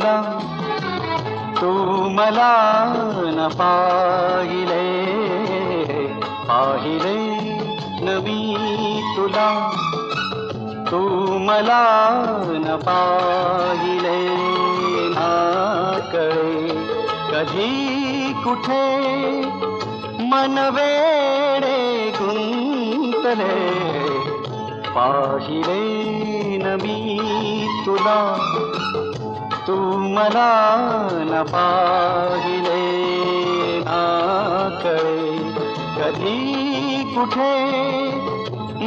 तुला, तू मला न पाहिले, पाहिले न मी तुला, तू मला न पाहिले ना कळे कधी कुठे मन वेडे गुंतले, पाहिले न मी तुला, तू मला न पाहिले ना कळे कधी कुठे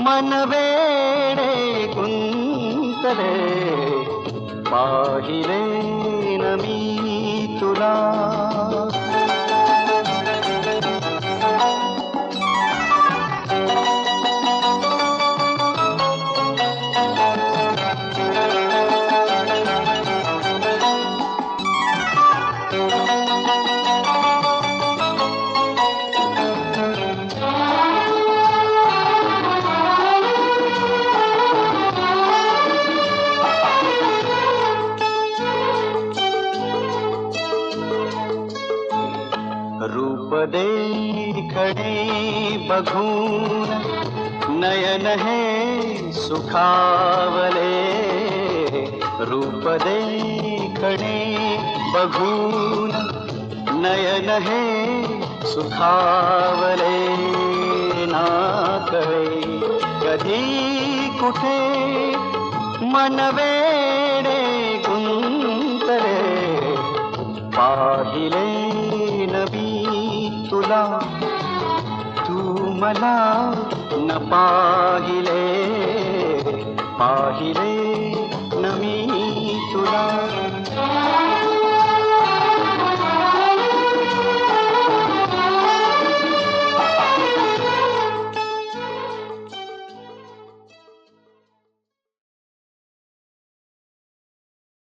मन वेडे गुंतले, पाहिले न मी तुला. रूप देखणे बघून नयन हे सुखावले, रूप देखणे बघून नयन हे सुखावले ना कळे कधी कुठे मन वेडे गुंतले, पाहिले न मी तुला, तू मला न पाहिले, पाहिले न मी तुला.